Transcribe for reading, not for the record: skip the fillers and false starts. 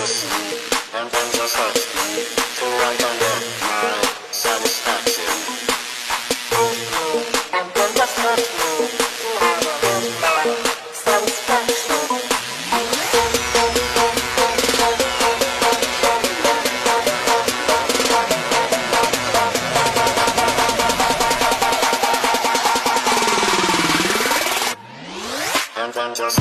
and then just hurt me, till I can get my satisfaction. And then just hurt me, till I can get my satisfaction. And then just